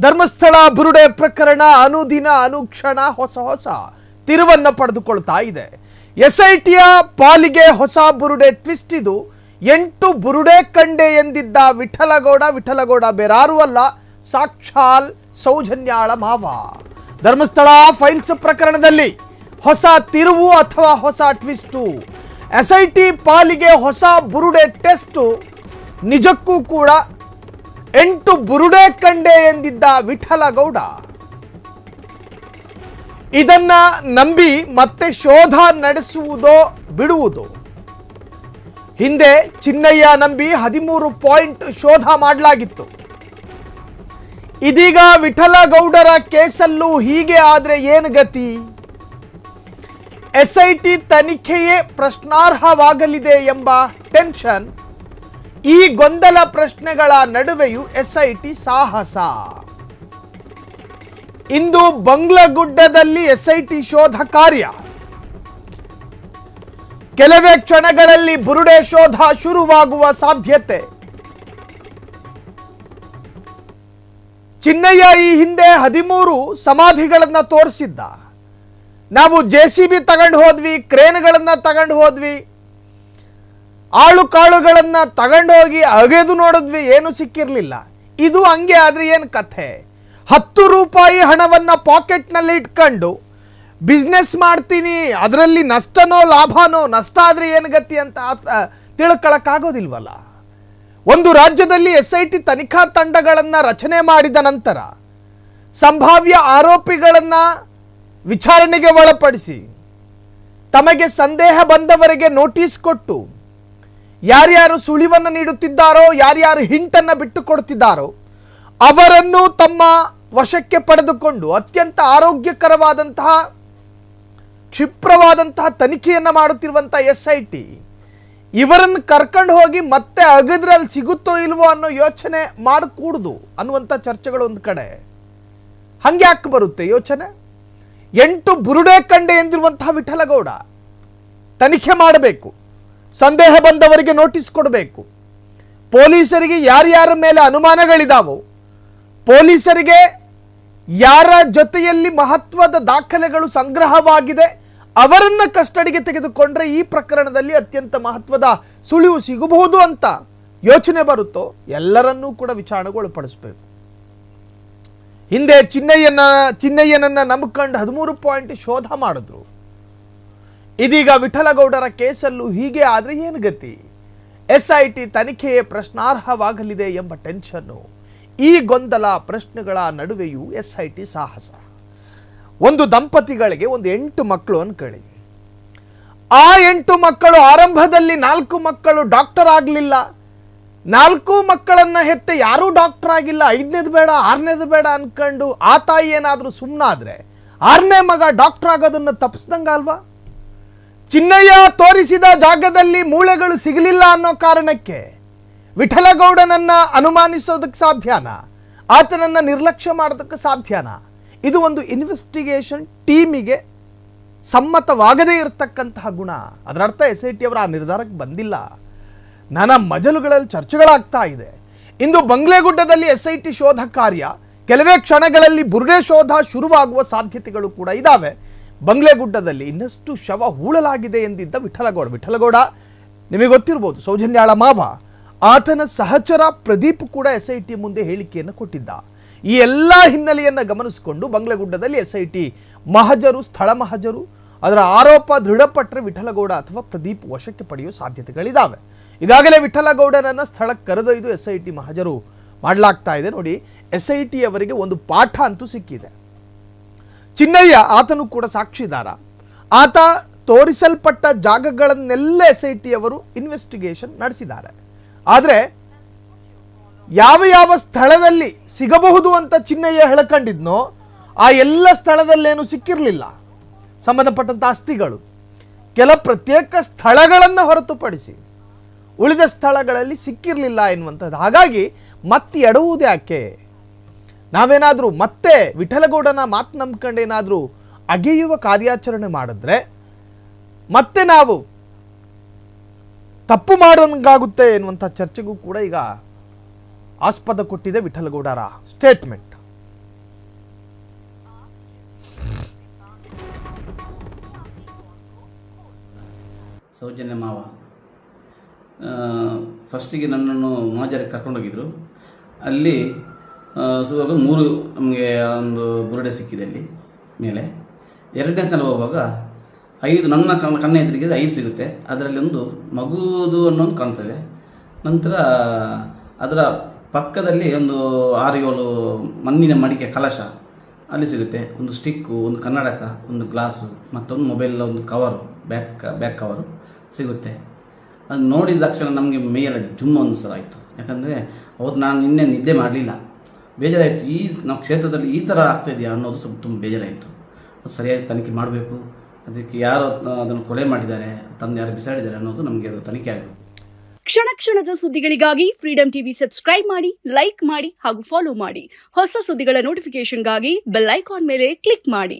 ಧರ್ಮಸ್ಥಳ ಬುರುಡೆ ಪ್ರಕರಣ ಅನುದಿನ ಅನುಕ್ಷಣ ಹೊಸ ತಿರುವನ್ನು ಪಡೆದುಕೊಳ್ತಾ ಇದೆ. ಎಸ್ಐಟಿಯ ಪಾಲಿಗೆ ಹೊಸ ಬುರುಡೆ ಟ್ವಿಸ್ಟ್ ಇದು. 8 ಬುರುಡೆ ಕಂಡೆ ಎಂದಿದ್ದ ವಿಠಲಗೌಡ ಬೇರಾರೂ ಅಲ್ಲ, ಸಾಕ್ಷಾಲ್ ಸೌಜನ್ಯಾಳ ಮಾವ. ಧರ್ಮಸ್ಥಳ ಫೈಲ್ಸ್ ಪ್ರಕರಣದಲ್ಲಿ ಹೊಸ ತಿರುವು ಅಥವಾ ಹೊಸ ಟ್ವಿಸ್ಟು. ಎಸ್ಐಟಿ ಪಾಲಿಗೆ ಹೊಸ ಬುರುಡೆ ಟೆಸ್ಟು. ನಿಜಕ್ಕೂ ಕೂಡ 8 ಬುರುಡೆ ಕಂಡೆ ಎಂದಿದ್ದ ವಿಠಲಗೌಡ ಇದನ್ನ ನಂಬಿ ಮತ್ತೆ ಶೋಧ ನಡೆಸುವುದೋ ಬಿಡುವುದು. ಹಿಂದೆ ಚಿನ್ನಯ್ಯ ನಂಬಿ 13 ಪಾಯಿಂಟ್ ಶೋಧ ಮಾಡಲಾಗಿತ್ತು. ಇದೀಗ ವಿಠಲಗೌಡರ ಕೇಸಲ್ಲೂ ಹೀಗೆ ಆದ್ರೆ ಏನು ಗತಿ? ಎಸ್ಐಟಿ ತನಿಖೆಯೇ ಪ್ರಶ್ನಾರ್ಹವಾಗಲಿದೆ ಎಂಬ ಟೆನ್ಷನ್. ಈ ಗೊಂದಲ ಪ್ರಶ್ನೆಗಳ ನಡುವೆಯೂ ಎಸ್ಐಟಿ ಸಾಹಸ. ಇಂದು ಬಂಗ್ಲಗುಡ್ಡದಲ್ಲಿ ಎಸ್ಐಟಿ ಶೋಧ ಕಾರ್ಯ. ಕೆಲವೇ ಕ್ಷಣಗಳಲ್ಲಿ ಬುರುಡೆ ಶೋಧ ಶುರುವಾಗುವ ಸಾಧ್ಯತೆ. ಚಿನ್ನಯ್ಯ ಈ ಹಿಂದೆ 13 ಸಮಾಧಿಗಳನ್ನ ತೋರಿಸಿದ್ದ. ನಾವು JCB ತಗೊಂಡು ಹೋದ್ವಿ, ಕ್ರೇನ್ಗಳನ್ನ ತಗೊಂಡು ಹೋದ್ವಿ, ಆಳು ಕಾಳುಗಳನ್ನ ತಗೊಂಡೋಗಿ ಅಗೆದು ನೋಡಿದ್ವಿ, ಏನು ಸಿಕ್ಕಿರ್ಲಿಲ್ಲ. ಇದು ಹಂಗೆ ಆದ್ರೆ ಏನು ಕಥೆ? 10 ರೂಪಾಯಿ ಹಣವನ್ನ ಪಾಕೆಟ್ನಲ್ಲಿ ಇಟ್ಕೊಂಡು ಬಿಸ್ನೆಸ್ ಮಾಡ್ತೀನಿ, ಅದರಲ್ಲಿ ನಷ್ಟನೋ ಲಾಭನೋ, ನಷ್ಟ ಆದ್ರೆ ಏನು ಗತಿ ಅಂತ ತಿಳ್ಕೊಳಕ್ಕಾಗೋದಿಲ್ವಲ್ಲ. ಒಂದು ರಾಜ್ಯದಲ್ಲಿ ಎಸ್ಐಟಿ ತನಿಖಾ ತಂಡಗಳನ್ನು ರಚನೆ ಮಾಡಿದ ನಂತರ ಸಂಭಾವ್ಯ ಆರೋಪಿಗಳನ್ನು ವಿಚಾರಣೆಗೆ ಒಳಪಡಿಸಿ ತಮಗೆ ಸಂದೇಹ ಬಂದವರಿಗೆ ನೋಟಿಸ್ ಕೊಟ್ಟು ಯಾರ್ಯಾರು ಸುಳಿವನ್ನು ನೀಡುತ್ತಿದ್ದಾರೋ, ಯಾರ್ಯಾರು ಹಿಂಟನ್ನು ಬಿಟ್ಟು ಕೊಡ್ತಿದ್ದಾರೋ ಅವರನ್ನು ತಮ್ಮ ವಶಕ್ಕೆ ಪಡೆದುಕೊಂಡು ಅತ್ಯಂತ ಆರೋಗ್ಯಕರವಾದಂತಹ ಕ್ಷಿಪ್ರವಾದಂತಹ ತನಿಖೆಯನ್ನು ಮಾಡುತ್ತಿರುವಂತಹ ಎಸ್ಐಟಿ ಇವರನ್ನು ಕರ್ಕೊಂಡು ಹೋಗಿ ಮತ್ತೆ ಅಗದ್ರಲ್ಲಿ ಸಿಗುತ್ತೋ ಇಲ್ವೋ ಅನ್ನೋ ಯೋಚನೆ ಮಾಡಕೂಡ್ದು ಅನ್ನುವಂಥ ಚರ್ಚೆಗಳು ಒಂದು ಕಡೆ. ಹಂಗೆ ಯಾಕೆ ಬರುತ್ತೆ ಯೋಚನೆ? 8 ಬುರುಡೆ ಕಂಡೆ ಎಂದಿರುವಂತಹ ವಿಠಲಗೌಡ ತನಿಖೆ ಮಾಡಬೇಕು, ಸಂದೇಹ ಬಂದವರಿಗೆ ನೋಟಿಸ್ ಕೊಡಬೇಕು, ಪೊಲೀಸರಿಗೆ ಯಾರ್ಯಾರ ಮೇಲೆ ಅನುಮಾನಗಳಿದಾವೋ, ಪೊಲೀಸರಿಗೆ ಯಾರ ಜೊತೆಯಲ್ಲಿ ಮಹತ್ವದ ದಾಖಲೆಗಳು ಸಂಗ್ರಹವಾಗಿದೆ ಅವರನ್ನ ಕಸ್ಟಡಿಗೆ ತೆಗೆದುಕೊಂಡ್ರೆ ಈ ಪ್ರಕರಣದಲ್ಲಿ ಅತ್ಯಂತ ಮಹತ್ವದ ಸುಳಿವು ಸಿಗಬಹುದು ಅಂತ ಯೋಚನೆ ಬರುತ್ತೋ ಎಲ್ಲರನ್ನೂ ಕೂಡ ವಿಚಾರಣೆಗೆ ಒಳಪಡಿಸಬೇಕು. ಹಿಂದೆ ಚಿನ್ನಯ್ಯನನ್ನ ನಂಬಿಕೊಂಡು 13 ಪಾಯಿಂಟ್ ಶೋಧ ಮಾಡಿದ್ರು. ಇದೀಗ ವಿಠಲಗೌಡರ ಕೇಸಲ್ಲೂ ಹೀಗೆ ಆದ್ರೆ ಏನು ಗತಿ? ಎಸ್ಐಟಿ ತನಿಖೆಯೇ ಪ್ರಶ್ನಾರ್ಹವಾಗಲಿದೆ ಎಂಬ ಟೆನ್ಷನ್ನು. ಈ ಗೊಂದಲ ಪ್ರಶ್ನೆಗಳ ನಡುವೆಯೂ ಎಸ್ಐಟಿ ಸಾಹಸ. ಒಂದು ದಂಪತಿಗಳಿಗೆ ಒಂದು 8 ಮಕ್ಕಳು ಅನ್ಕೊಳ್ಳಿ. ಆ 8 ಮಕ್ಕಳು ಆರಂಭದಲ್ಲಿ 4 ಮಕ್ಕಳು ಡಾಕ್ಟರ್ ಆಗಲಿಲ್ಲ. 4 ಮಕ್ಕಳನ್ನ ಹೆತ್ತೆ ಯಾರೂ ಡಾಕ್ಟರ್ ಆಗಿಲ್ಲ. 5ನೇದು ಬೇಡ 6ನೇದು ಬೇಡ ಅನ್ಕೊಂಡು ಆ ತಾಯಿ ಏನಾದರೂ ಸುಮ್ಮನಾದ್ರೆ 6ನೇ ಮಗ ಡಾಕ್ಟರ್ ಆಗೋದನ್ನ ತಪ್ಪಿಸ್ದಂಗಲ್ವಾ? ಚಿನ್ನಯ್ಯ ತೋರಿಸಿದ ಜಾಗದಲ್ಲಿ ಮೂಳೆಗಳು ಸಿಗಲಿಲ್ಲ ಅನ್ನೋ ಕಾರಣಕ್ಕೆ ವಿಠಲಗೌಡನನ್ನ ಅನುಮಾನಿಸೋದಕ್ಕೆ ಸಾಧ್ಯನಾ? ಆತನನ್ನ ನಿರ್ಲಕ್ಷ್ಯ ಮಾಡೋದಕ್ಕೆ ಸಾಧ್ಯನಾ? ಇದು ಒಂದು ಇನ್ವೆಸ್ಟಿಗೇಷನ್ ಟೀಮಿಗೆ ಸಮ್ಮತವಾಗದೇ ಇರತಕ್ಕಂತಹ ಗುಣ. ಅದರ ಅರ್ಥ ಎಸ್ಐಟಿ ಅವರ ಆ ನಿರ್ಧಾರಕ್ಕೆ ಬಂದಿಲ್ಲ. ನಾನಾ ಮಜಲುಗಳಲ್ಲಿ ಚರ್ಚೆಗಳಾಗ್ತಾ ಇದೆ. ಇಂದು ಬಂಗ್ಲೆಗುಡ್ಡದಲ್ಲಿ ಎಸ್ಐಟಿ ಶೋಧ ಕಾರ್ಯ. ಕೆಲವೇ ಕ್ಷಣಗಳಲ್ಲಿ ಬುರುಡೆ ಶೋಧ ಶುರುವಾಗುವ ಸಾಧ್ಯತೆಗಳು ಕೂಡ ಇದ್ದಾವೆ. ಬಂಗ್ಲೆಗುಡ್ಡದಲ್ಲಿ ಇನ್ನಷ್ಟು ಶವ ಹೂಳಲಾಗಿದೆ ಎಂದಿದ್ದ ವಿಠಲಗೌಡ ನಿಮಗೆ ಗೊತ್ತಿರ್ಬೋದು, ಸೌಜನ್ಯಾಳ ಮಾವ. ಆತನ ಸಹಚರ ಪ್ರದೀಪ್ ಕೂಡ ಎಸ್ಐಟಿ ಮುಂದೆ ಹೇಳಿಕೆಯನ್ನು ಕೊಟ್ಟಿದ್ದ. ಈ ಎಲ್ಲ ಹಿನ್ನೆಲೆಯನ್ನು ಗಮನಿಸಿಕೊಂಡು ಬಂಗ್ಲೆಗುಡ್ಡದಲ್ಲಿ ಎಸ್ಐಟಿ ಮಹಜರು, ಸ್ಥಳ ಮಹಜರು, ಅದರ ಆರೋಪ ದೃಢಪಟ್ಟರೆ ವಿಠಲಗೌಡ ಅಥವಾ ಪ್ರದೀಪ್ ವಶಕ್ಕೆ ಪಡೆಯುವ ಸಾಧ್ಯತೆಗಳಿದ್ದಾವೆ. ಈಗಾಗಲೇ ವಿಠಲಗೌಡನನ್ನ ಸ್ಥಳಕ್ಕೆ ಕರೆದೊಯ್ದು ಎಸ್ಐಟಿ ಮಹಜರು ಮಾಡಲಾಗ್ತಾ ಇದೆ. ನೋಡಿ, ಎಸ್ಐಟಿ ಅವರಿಗೆ ಒಂದು ಪಾಠ ಅಂತೂ ಸಿಕ್ಕಿದೆ. ಚಿನ್ನಯ್ಯ ಆತನು ಕೂಡ ಸಾಕ್ಷಿದಾರ. ಆತ ತೋರಿಸಲ್ಪಟ್ಟ ಜಾಗಗಳನ್ನೆಲ್ಲ ಎಸ್ಐಟಿ ಅವರು ಇನ್ವೆಸ್ಟಿಗೇಷನ್ ನಡೆಸಿದ್ದಾರೆ. ಆದರೆ ಯಾವ ಸ್ಥಳದಲ್ಲಿ ಸಿಗಬಹುದು ಅಂತ ಚಿನ್ನಯ್ಯ ಹೇಳ್ಕೊಂಡಿದ್ನೋ ಆ ಎಲ್ಲ ಸ್ಥಳದಲ್ಲೇನು ಸಿಕ್ಕಿರಲಿಲ್ಲ. ಸಂಬಂಧಪಟ್ಟಂತ ಆಸ್ತಿಗಳು ಕೆಲ ಪ್ರತ್ಯೇಕ ಸ್ಥಳಗಳನ್ನು ಹೊರತುಪಡಿಸಿ ಉಳಿದ ಸ್ಥಳಗಳಲ್ಲಿ ಸಿಕ್ಕಿರಲಿಲ್ಲ ಎನ್ನುವಂಥದ್ದು. ಹಾಗಾಗಿ ಮತ್ತೆ ಎಡವುವುದು ಯಾಕೆ? ನಾವೇನಾದರೂ ಮತ್ತೆ ವಿಠಲಗೌಡನ ಮಾತು ನಂಬ್ಕೊಂಡು ಏನಾದರೂ ಅಗೆಯುವ ಕಾರ್ಯಾಚರಣೆ ಮಾಡಿದ್ರೆ ಮತ್ತೆ ನಾವು ತಪ್ಪು ಮಾಡೋಂಗಾಗುತ್ತೆ ಎನ್ನುವಂಥ ಚರ್ಚೆಗೂ ಕೂಡ ಈಗ ಆಸ್ಪದ ಕೊಟ್ಟಿದೆ ವಿಠಲಗೌಡರ ಸ್ಟೇಟ್ಮೆಂಟ್. ಸೌಜನ್ಯ ಮಾವ. ಫಸ್ಟಿಗೆ ನನ್ನನ್ನು ಮಾಜರಿಗೆ ಕರ್ಕೊಂಡೋಗಿದ್ದರು. ಅಲ್ಲಿ ಸುವಾಗ 3 ನಮಗೆ ಒಂದು ಬುರುಡೆ ಸಿಕ್ಕಿದೆ ಅಲ್ಲಿ ಮೇಲೆ. 2ನೇ ಸಲ ಹೋಗುವಾಗ 5 ನನ್ನ ಕಣ್ಣ ಎದುರಿಗೆ 5 ಸಿಗುತ್ತೆ. ಅದರಲ್ಲಿ ಒಂದು ಮಗುದು ಅನ್ನೋದು ಕಾಣ್ತದೆ. ನಂತರ ಅದರ ಪಕ್ಕದಲ್ಲಿ ಒಂದು 6-7 ಮಣ್ಣಿನ ಮಡಿಕೆ ಕಲಶ ಅಲ್ಲಿ ಸಿಗುತ್ತೆ. ಒಂದು ಸ್ಟಿಕ್ಕು, ಒಂದು ಕನ್ನಡಕ, ಒಂದು ಗ್ಲಾಸು, ಮತ್ತೊಂದು ಮೊಬೈಲ್ ಒಂದು ಕವರು, ಬ್ಯಾಕ್ ಕವರು ಸಿಗುತ್ತೆ. ಅದು ನೋಡಿದ ತಕ್ಷಣ ನಮಗೆ ಮೈಯೆಲ್ಲ ಜುಮ್ಮ ಒಂದು ಸಲ ಆಯಿತು. ಯಾಕಂದರೆ ಅವತ್ತು ನಾನು ನಿನ್ನೆ ನಿದ್ದೆ ಮಾಡಲಿಲ್ಲ, ಬೇಜಾರಾಯಿತು. ನಾವು ಕ್ಷೇತ್ರದಲ್ಲಿ ಈ ಥರ ಆಗ್ತಾಯಿದೆಯಾ ಅನ್ನೋದು ಸ್ವಲ್ಪ ತುಂಬ ಬೇಜಾರಾಯಿತು. ಅದು ಸರಿಯಾಗಿ ತನಿಖೆ ಮಾಡಬೇಕು. ಅದಕ್ಕೆ ಯಾರು ಅದನ್ನು ಕೊಲೆ ಮಾಡಿದ್ದಾರೆ, ತಂದು ಯಾರು ಬಿಸಾಡಿದ್ದಾರೆ ಅನ್ನೋದು ನಮಗೆ ಅದು ತನಿಖೆ ಆಗಬೇಕು. ಕ್ಷಣ ಕ್ಷಣದ ಸುದ್ದಿಗಳಿಗಾಗಿ ಫ್ರೀಡಂ ಟಿವಿ ಸಬ್ಸ್ಕ್ರೈಬ್ ಮಾಡಿ, ಲೈಕ್ ಮಾಡಿ ಹಾಗೂ ಫಾಲೋ ಮಾಡಿ. ಹೊಸ ಸುದ್ದಿಗಳ ನೋಟಿಫಿಕೇಶನ್ಗಾಗಿ ಬೆಲ್ ಐಕಾನ್ ಮೇಲೆ ಕ್ಲಿಕ್ ಮಾಡಿ.